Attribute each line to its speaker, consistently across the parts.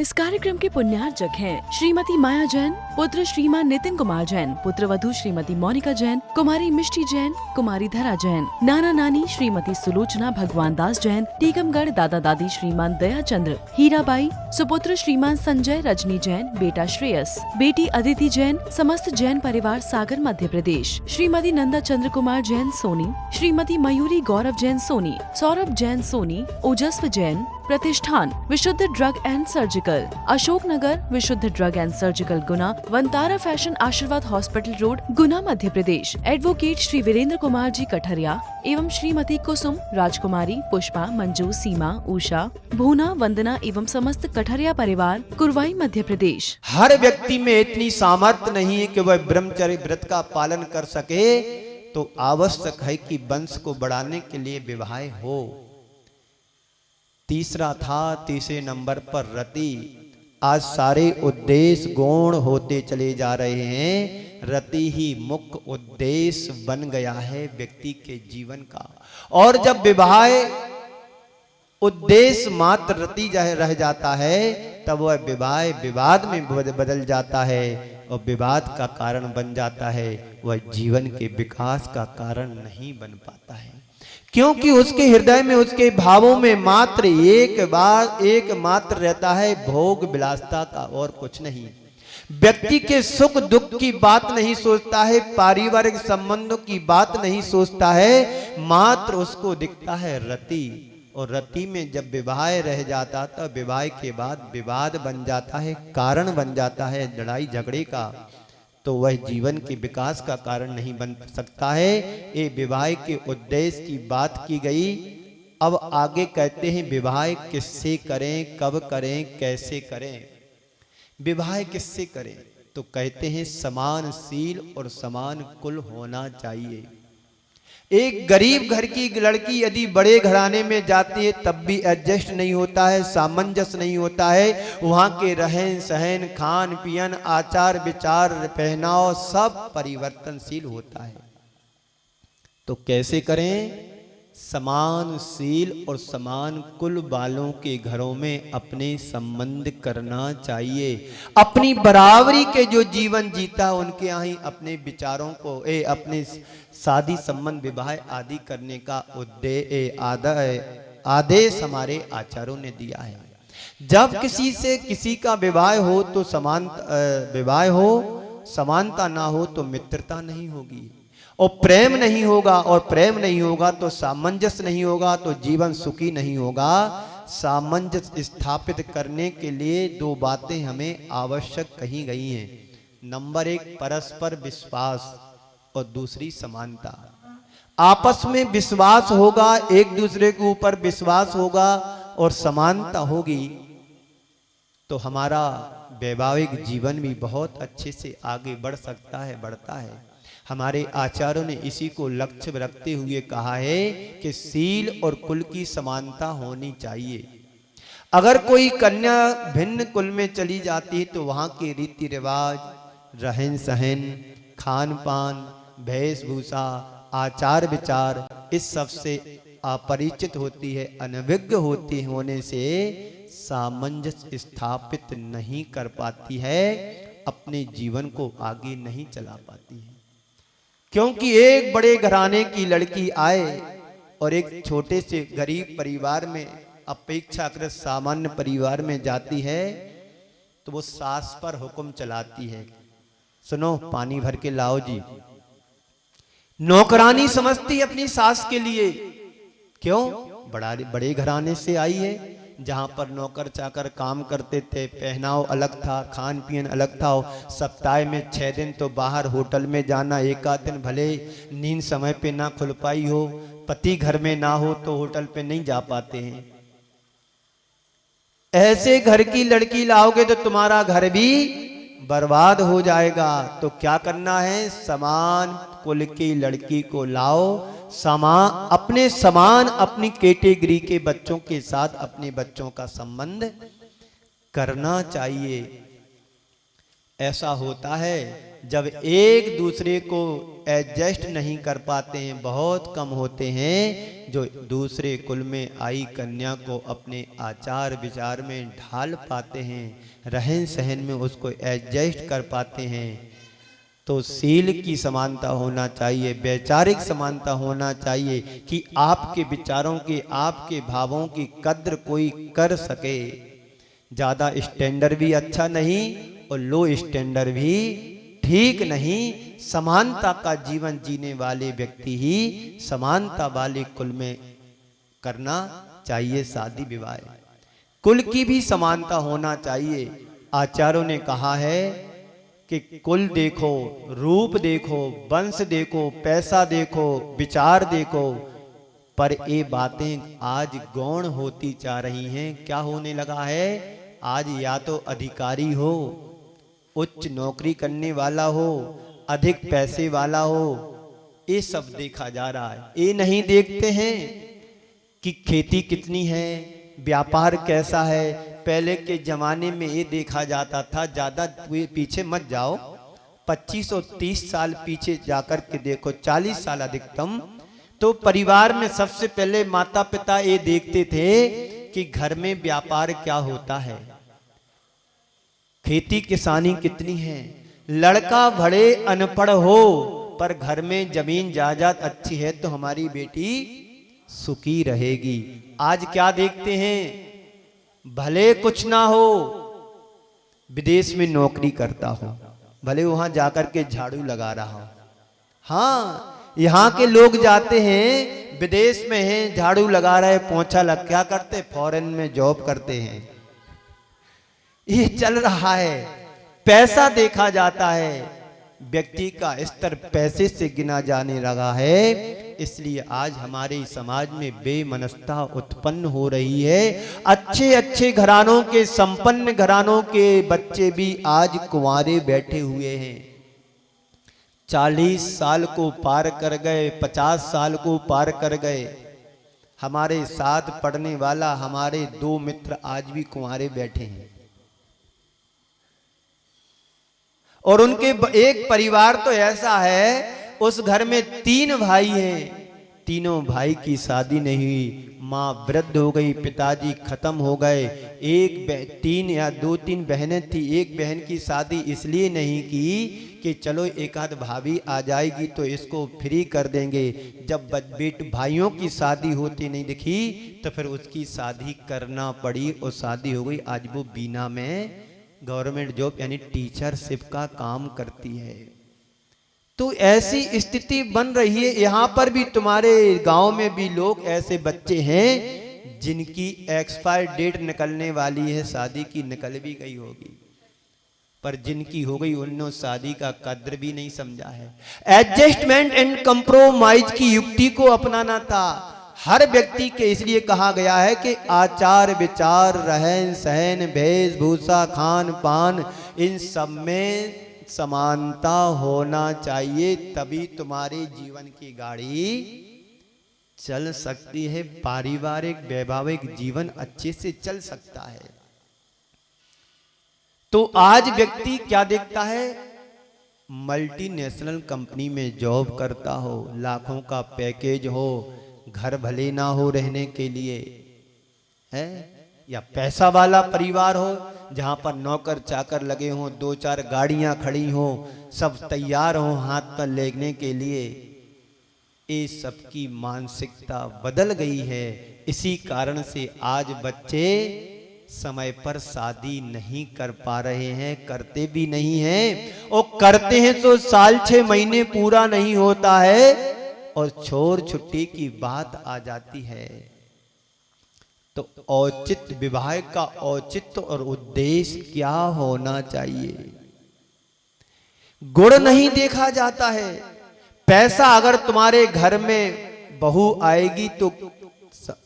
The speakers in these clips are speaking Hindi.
Speaker 1: इस कार्यक्रम के पुण्यार्चक हैं श्रीमती माया जैन, पुत्र श्रीमान नितिन कुमार जैन, पुत्र वधू श्रीमती मोनिका जैन, कुमारी मिष्टी जैन, कुमारी धरा जैन, नाना नानी श्रीमती सुलोचना भगवान दास जैन, टीकमगढ़ दादा दादी श्रीमान दया चंद्र, हीराबाई, सुपुत्र श्रीमान संजय रजनी जैन, बेटा श्रेयस, बेटी अदिति जैन, समस्त जैन परिवार सागर मध्य प्रदेश, श्रीमती नंदा चंद्र कुमार जैन सोनी, श्रीमती मयूरी गौरव जैन सोनी, सौरभ जैन सोनी, ओजस्व जैन, प्रतिष्ठान विशुद्ध drug and surgical, Ashok Nagar विशुद्ध drug and surgical Guna, Vantara fashion आशीर्वाद हॉस्पिटल रोड गुना मध्य प्रदेश, एडवोकेट श्री वीरेंद्र कुमार जी कठरिया एवं श्रीमती कुसुम, राजकुमारी, पुष्पा, मंजू, सीमा, उषा, भूना, वंदना एवं समस्त कठरिया परिवार कुरवाई मध्य प्रदेश।
Speaker 2: हर व्यक्ति में इतनी सामर्थ्य नहीं है कि वह ब्रह्मचर्य व्रत का पालन कर सके, तो आवश्यक है कि वंश को बढ़ाने के लिए विवाह हो। तीसरा था, तीसरे नंबर पर रति। आज सारे उद्देश्य गौण होते चले जा रहे हैं। रति ही मुख्य उद्देश्य बन गया है व्यक्ति के जीवन का। और जब विवाह उद्देश्य मात्र रति रह जाता है, तब वह विवाह विवाद में बदल जाता है और विवाद का कारण बन जाता है। वह जीवन के विकास का कारण नहीं बन पाता है, क्योंकि उसके हृदय में, उसके भावों में मात्र एक मात्र रहता है भोग विलासता का, और कुछ नहीं। व्यक्ति के सुख दुख की बात नहीं सोचता है, पारिवारिक संबंधों की बात नहीं सोचता है, मात्र उसको दिखता है रति। और रति में जब विवाह रह जाता, तब विवाह के बाद विवाद बन जाता है, कारण बन जाता है लड़ाई झगड़े का, तो वह जीवन के विकास का कारण नहीं बन सकता है। ये विवाह के उद्देश्य की बात की गई। अब आगे कहते हैं विवाह किससे करें, कब करें, कैसे करें। विवाह किससे करें, तो कहते हैं समानशील और समान कुल होना चाहिए। एक गरीब घर की लड़की यदि बड़े घराने में जाती है, तब भी एडजस्ट नहीं होता है, सामंजस्य नहीं होता है। वहाँ के रहन सहन, खान पियन, आचार विचार, पहनाव सब परिवर्तनशील होता है। तो कैसे करें? समानशील और समान कुल वालों के घरों में अपने संबंध करना चाहिए। अपनी बराबरी के जो जीवन जीता, उनके यहाँ ही अपने विचारों को अपने शादी संबंध विवाह आदि करने का आदेश हमारे आचार्यों ने दिया है। जब किसी से किसी का विवाह हो तो विवाह हो, समानता ना हो तो मित्रता नहीं होगी, और प्रेम नहीं होगा, और प्रेम नहीं होगा तो सामंजस्य नहीं होगा, तो जीवन सुखी नहीं होगा। सामंजस्य स्थापित करने के लिए दो बातें हमें आवश्यक कही गई हैं। नंबर एक, परस्पर विश्वास, और दूसरी समानता। आपस में विश्वास होगा, एक दूसरे के ऊपर विश्वास होगा और समानता होगी, तो हमारा वैवाहिक जीवन भी बहुत अच्छे से आगे बढ़ सकता है, बढ़ता है। हमारे आचार्यों ने इसी को लक्ष्य रखते हुए कहा है कि शील और कुल की समानता होनी चाहिए। अगर कोई कन्या भिन्न कुल में चली जाती है, तो वहाँ के रीति रिवाज, रहन सहन, खान पान, वेशभूषा, आचार विचार, इस सब से अपरिचित होती है, अनभिज्ञ होने से सामंजस्य स्थापित नहीं कर पाती है, अपने जीवन को आगे नहीं चला पाती है। क्योंकि एक बड़े घराने की लड़की आए और एक छोटे से गरीब परिवार में, अपेक्षाकृत सामान्य परिवार में जाती है, तो वो सास पर हुक्म चलाती है, सुनो पानी भर के लाओ जी। नौकरानी समझती अपनी सास के लिए। क्यों? बड़े घराने से आई है, जहाँ पर नौकर चाकर काम करते थे, पहनाव अलग था, खान पीन अलग था। सप्ताह में 6 दिन तो बाहर होटल में जाना, एक आध दिन भले नींद समय पे ना खुल पाई हो, पति घर में ना हो तो होटल पे नहीं जा पाते हैं। ऐसे घर की लड़की लाओगे तो तुम्हारा घर भी बर्बाद हो जाएगा। तो क्या करना है? समान कुल की लड़की को लाओ, अपने समान, अपनी कैटेगरी के बच्चों के साथ अपने बच्चों का संबंध करना चाहिए। ऐसा होता है जब एक दूसरे को एडजस्ट नहीं कर पाते हैं, बहुत कम होते हैं जो दूसरे कुल में आई कन्या को अपने आचार विचार में ढाल पाते हैं, रहन सहन में उसको एडजस्ट कर पाते हैं। तो शील की समानता होना चाहिए, वैचारिक समानता होना चाहिए कि आपके विचारों की, आपके भावों की कद्र कोई कर सके। ज़्यादा स्टैंडर्ड भी अच्छा नहीं और लो स्टैंडर्ड भी ठीक नहीं। समानता का जीवन जीने वाले व्यक्ति ही समानता वाले कुल में करना चाहिए शादी विवाह। कुल की भी समानता होना चाहिए। आचार्यों ने कहा है कि कुल देखो, रूप देखो, वंश देखो, पैसा देखो, विचार देखो, पर ये बातें आज गौण होती जा रही हैं। क्या होने लगा है? आज या तो अधिकारी हो, उच्च नौकरी करने वाला हो, अधिक पैसे वाला हो, ये सब देखा जा रहा है। ये नहीं देखते हैं कि खेती कितनी है, व्यापार कैसा है। पहले के जमाने में ये देखा जाता था, ज्यादा पीछे मत जाओ, 25 और 30 साल पीछे जाकर के देखो, 40 साल अधिकतम, तो परिवार में सबसे पहले माता पिता ये देखते थे कि घर में व्यापार क्या होता है, खेती किसानी कितनी है। लड़का भले अनपढ़ हो पर घर में जमीन जायदाद अच्छी है तो हमारी बेटी सुखी रहेगी। आज क्या देखते हैं? भले कुछ ना हो, विदेश में नौकरी करता हो, भले वहां जाकर के झाड़ू लगा रहा हो। हाँ, यहाँ के लोग जाते हैं विदेश में हैं, झाड़ू लगा रहे, पोंछा लग, क्या करते? फॉरेन में जॉब करते हैं। ये चल रहा है। पैसा देखा जाता है, व्यक्ति का स्तर पैसे से गिना जाने लगा है। इसलिए आज हमारे समाज में बेमनस्ता उत्पन्न हो रही है। अच्छे अच्छे घरानों के, संपन्न घरानों के बच्चे भी आज कुंवारे बैठे हुए हैं। 40 साल को पार कर गए, 50 साल को पार कर गए। हमारे साथ पढ़ने वाला हमारे 2 मित्र आज भी कुंवारे बैठे हैं। और उनके एक परिवार तो ऐसा है, उस घर में 3 भाई हैं, तीनों भाई की शादी नहीं हुई। माँ वृद्ध हो गई, पिताजी खत्म हो गए। 3 या 2-3 बहनें थी, एक बहन की शादी इसलिए नहीं की कि चलो एक आध भाभी आ जाएगी तो इसको फ्री कर देंगे। जब बेट भाइयों की शादी होती नहीं दिखी तो फिर उसकी शादी करना पड़ी और शादी हो गई। आज वो बीना में गवर्नमेंट जॉब यानी टीचरशिप का काम करती है। तो ऐसी स्थिति बन रही है। यहाँ पर भी तुम्हारे गांव में भी लोग ऐसे बच्चे हैं जिनकी एक्सपायर डेट निकलने वाली है, शादी की निकल भी गई होगी, पर जिनकी हो गई उन्होंने शादी का कद्र भी नहीं समझा है। एडजस्टमेंट एंड कंप्रोमाइज की युक्ति को अपनाना था हर व्यक्ति के। इसलिए कहा गया है कि आचार विचार, रहन सहन, वेशभूषा, खान पान, इन सब में समानता होना चाहिए, तभी तुम्हारे जीवन की गाड़ी चल सकती है। पारिवारिक वैवाहिक जीवन अच्छे से चल सकता है। तो आज व्यक्ति क्या देखता है? मल्टीनेशनल कंपनी में जॉब करता हो, लाखों का पैकेज हो, घर भले ना हो रहने के लिए है, या पैसा वाला परिवार हो जहां पर नौकर चाकर लगे हों, 2-4 गाड़ियां खड़ी हों, सब तैयार हों हाथ पर लेने के लिए। ये सबकी मानसिकता बदल गई है। इसी कारण से आज बच्चे समय पर शादी नहीं कर पा रहे हैं, करते भी नहीं हैं, और करते हैं तो साल 6 महीने पूरा नहीं होता है और छोर छुट्टी की बात आ जाती है। तो औचित्य, विवाह का औचित्य और उद्देश्य क्या होना चाहिए? गुण नहीं देखा जाता है। पैसा अगर तुम्हारे घर में बहू आएगी तो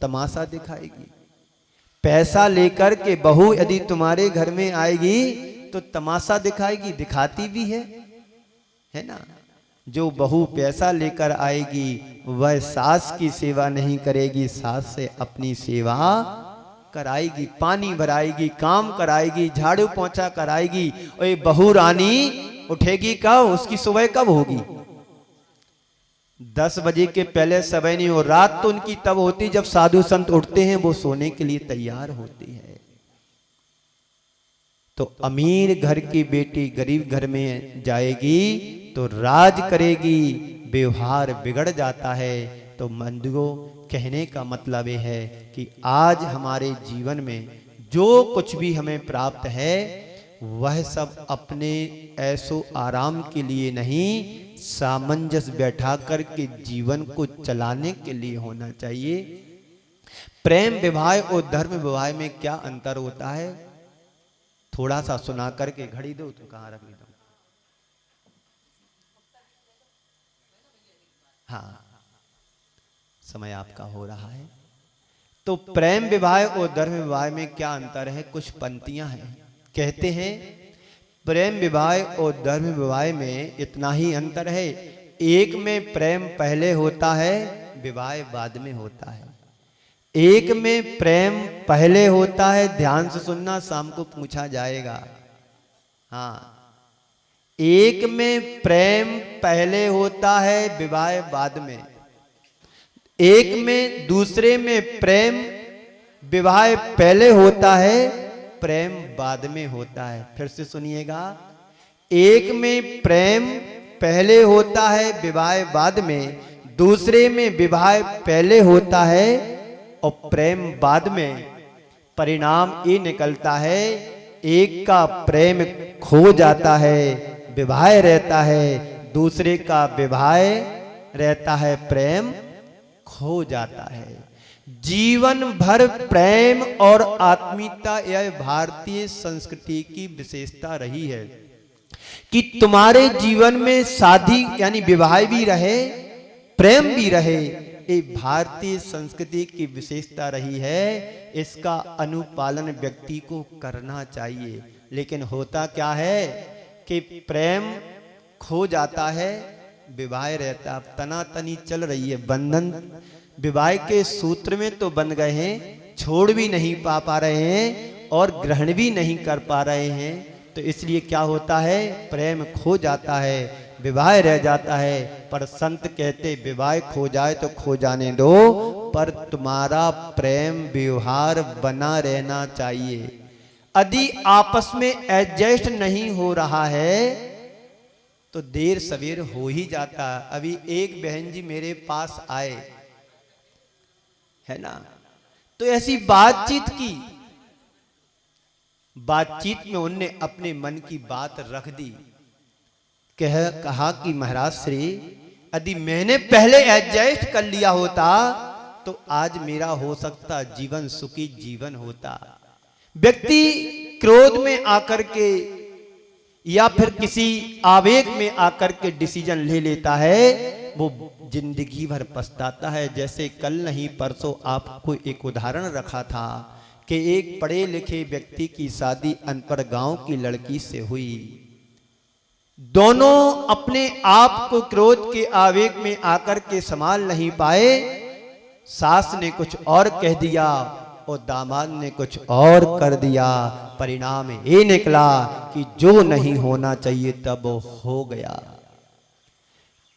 Speaker 2: तमाशा दिखाएगी। पैसा लेकर के बहू यदि तुम्हारे घर में आएगी तो तमाशा दिखाएगी, दिखाती भी है ना। जो बहू पैसा लेकर आएगी वह सास की सेवा नहीं करेगी, सास से अपनी सेवा कराएगी, पानी भराएगी, काम कराएगी, झाड़ू पोंछा कराएगी। और ये बहू रानी उठेगी कब? उसकी सुबह कब होगी? 10 बजे के पहले समय नहीं हो। रात तो उनकी तब होती जब साधु संत उठते हैं, वो सोने के लिए तैयार होती है। तो अमीर घर की बेटी गरीब घर में जाएगी तो राज करेगी, व्यवहार बिगड़ जाता है। तो बंधुओं, कहने का मतलब ये है कि आज हमारे जीवन में जो कुछ भी हमें प्राप्त है वह सब अपने ऐसो आराम के लिए नहीं, सामंजस्य बैठा करके जीवन को चलाने के लिए होना चाहिए। प्रेम विवाह और धर्म विवाह में क्या अंतर होता है, थोड़ा सा सुना करके घड़ी दो तो कहाँ रख दो। हाँ, समय आपका हो रहा है। तो प्रेम विवाह और धर्म विवाह में क्या अंतर है, कुछ पंक्तियां हैं। कहते हैं प्रेम विवाह और धर्म विवाह में इतना ही अंतर है, एक में प्रेम पहले होता है, विवाह बाद में होता है। एक में प्रेम पहले होता है, ध्यान से सुनना, शाम को पूछा जाएगा। हाँ, एक में प्रेम पहले होता है, विवाह बाद में। एक में, दूसरे में प्रेम विवाह पहले होता है, प्रेम बाद में होता है। फिर से सुनिएगा, एक में प्रेम पहले होता है, विवाह बाद में। दूसरे में विवाह पहले होता है और प्रेम बाद में। परिणाम ये निकलता है, एक का प्रेम खो जाता है, विवाह रहता है, दूसरे का विवाह रहता है, प्रेम खो जाता है। जीवन भर प्रेम और आत्मीयता यह भारतीय संस्कृति की विशेषता रही है कि तुम्हारे जीवन में शादी यानी विवाह भी रहे, प्रेम भी रहे। ये भारतीय संस्कृति की विशेषता रही है, इसका अनुपालन व्यक्ति को करना चाहिए। लेकिन होता क्या है कि प्रेम खो जाता है, विवाह रहता, तनातनी चल रही है, बंधन विवाह के सूत्र में तो बंध गए हैं, छोड़ भी नहीं पा रहे हैं और ग्रहण भी नहीं कर पा रहे हैं। तो इसलिए क्या होता है, प्रेम खो जाता है, विवाह रह जाता है। पर संत कहते विवाह खो जाए तो खो जाने दो, पर तुम्हारा प्रेम व्यवहार बना रहना चाहिए। यदि आपस में एडजस्ट नहीं हो रहा है तो देर सवेर हो ही जाता। अभी एक बहन जी मेरे पास आए, है ना, तो ऐसी बातचीत की, बातचीत में उनने अपने मन की बात रख दी। कहा कि महाराज श्री, यदि मैंने पहले एडजस्ट कर लिया होता तो आज मेरा हो सकता जीवन सुखी जीवन होता। व्यक्ति क्रोध में आकर के या फिर किसी आवेग में आकर के डिसीजन ले लेता है, वो जिंदगी भर पछताता है। जैसे कल नहीं परसों आपको एक उदाहरण रखा था कि एक पढ़े लिखे व्यक्ति की शादी अनपढ़ गांव की लड़की से हुई। दोनों अपने आप को क्रोध के आवेग में आकर के संभाल नहीं पाए, सास ने कुछ और कह दिया और दामाद ने कुछ और कर दिया। परिणाम ये निकला कि जो नहीं होना चाहिए तब वो हो गया।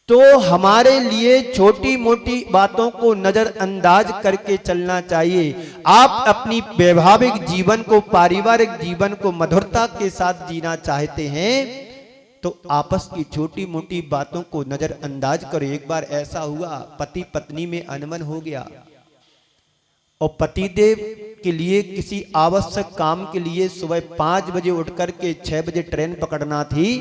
Speaker 2: तो हमारे लिए छोटी मोटी बातों को नजरअंदाज करके चलना चाहिए। आप अपनी वैवाहिक जीवन को, पारिवारिक जीवन को मधुरता के साथ जीना चाहते हैं तो आपस की छोटी मोटी बातों को नजरअंदाज करो। एक बार ऐसा हुआ, पति पत्नी में अनबन हो गया और पतिदेव के लिए किसी आवश्यक काम के लिए सुबह 5 बजे उठ करके 6 बजे ट्रेन पकड़ना थी।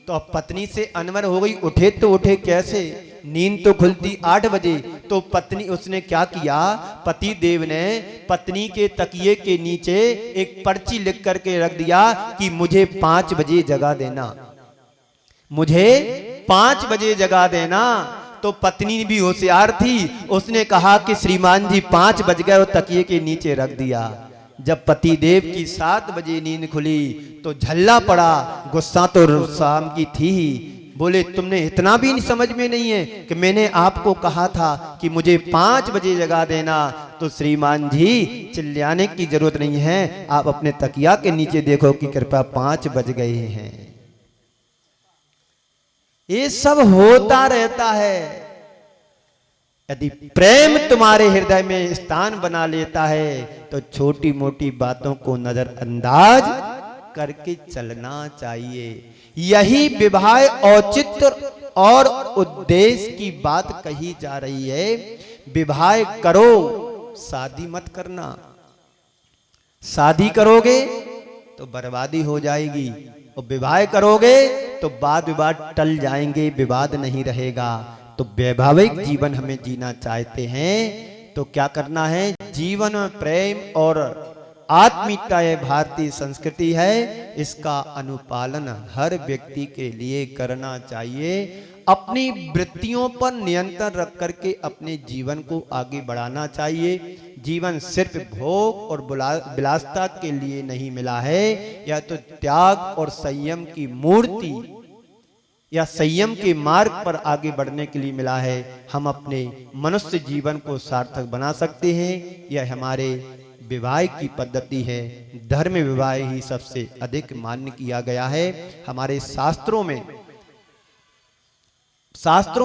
Speaker 2: तो अब पत्नी से अनबन हो गई, उठे तो उठे कैसे, नींद तो खुलती 8 बजे। तो पत्नी, उसने क्या किया, पति देव ने पत्नी के तकिए के नीचे एक पर्ची लिख करके रख दिया कि मुझे 5 बजे जगा देना, मुझे 5 बजे जगा देना। तो पत्नी भी होशियार थी, उसने कहा कि श्रीमान जी 5 बज गए और तकिए के नीचे रख दिया। जब पति देव की 7 बजे नींद खुली तो झल्ला पड़ा, गुस्सा तो शाम की थी ही। बोले तुमने इतना भी समझ में नहीं है कि मैंने आपको कहा था कि मुझे 5 बजे जगा देना। तो श्रीमान जी चिल्लाने की जरूरत नहीं है, आप अपने तकिया के नीचे देखो कि कृपया 5 बज गए हैं। ये सब होता रहता है। यदि प्रेम तुम्हारे हृदय में स्थान बना लेता है तो छोटी मोटी बातों को नजरअंदाज करके चलना चाहिए। यही विवाह औचित्य और उद्देश्य की बात कही जा रही है। विवाह करो, शादी मत करना। शादी करोगे तो बर्बादी हो जाएगी, और विवाह करोगे तो वाद विवाद टल जाएंगे, विवाद नहीं रहेगा। तो वैवाहिक जीवन हमें जीना चाहते हैं तो क्या करना है? जीवन में प्रेम और आत्मीयता ये भारतीय संस्कृति है, इसका अनुपालन हर व्यक्ति के लिए करना चाहिए। अपनी वृत्तियों पर नियंत्रण रख करके अपने जीवन को आगे बढ़ाना चाहिए। जीवन सिर्फ भोग और विलासिता के लिए नहीं मिला है, यह तो त्याग और संयम की मूर्ति या संयम के मार्ग पर आगे बढ़ने के लिए मिला है। हम अपने मनुष्य जीवन को सार्थक बना सकते हैं। यह हमारे विवाह की पद्धति है। धर्म विवाह ही सबसे अधिक मान्य किया गया है। हमारे शास्त्रों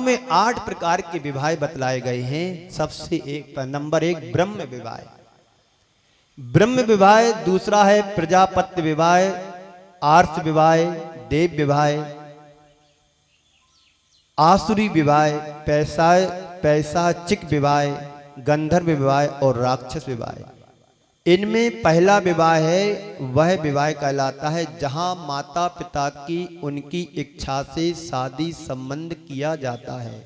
Speaker 2: में 8 प्रकार के विवाह बतलाए गए हैं। सबसे नंबर 1 ब्रह्म विवाह। ब्रह्म विवाह, दूसरा है प्रजापत्य विवाह, आर्ष विवाह, देव विवाह, आसुरी विवाह, पैशाचिक विवाह, गंधर्व विवाह और राक्षस विवाह। इनमें पहला विवाह है वह विवाह कहलाता है जहां माता पिता की उनकी इच्छा से शादी संबंध किया जाता है।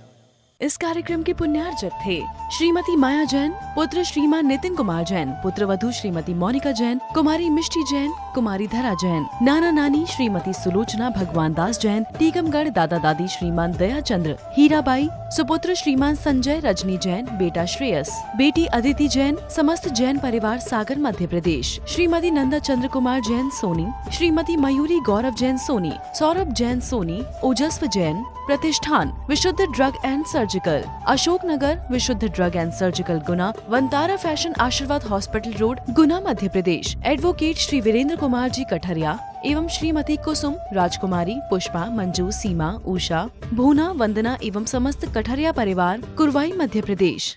Speaker 1: इस कार्यक्रम के पुण्यार्चक थे श्रीमती माया जैन, पुत्र श्रीमान नितिन कुमार जैन, पुत्र वधू श्रीमती मोनिका जैन, कुमारी मिष्टी जैन, कुमारी धरा जैन, नाना नानी श्रीमती सुलोचना भगवान दास जैन, टीकमगढ़ दादा दादी श्रीमान दया चंद्र, हीराबाई, सुपुत्र श्रीमान संजय रजनी जैन, बेटा श्रेयस, बेटी अदिति जैन, समस्त जैन परिवार सागर मध्य प्रदेश, श्रीमती नंदा चंद्र कुमार जैन सोनी, श्रीमती मयूरी गौरव जैन सोनी, सौरभ जैन सोनी, ओजस्व जैन, प्रतिष्ठान विशुद्ध drug and surgical, Ashok Nagar विशुद्ध drug and surgical Guna, Vantara fashion आशीर्वाद हॉस्पिटल रोड गुना मध्य प्रदेश, एडवोकेट श्री वीरेंद्र कुमार जी कठरिया एवं श्रीमती कुसुम, राजकुमारी, पुष्पा, मंजू, सीमा, उषा, भूना, वंदना एवं समस्त कठरिया परिवार कुरवाई मध्य प्रदेश।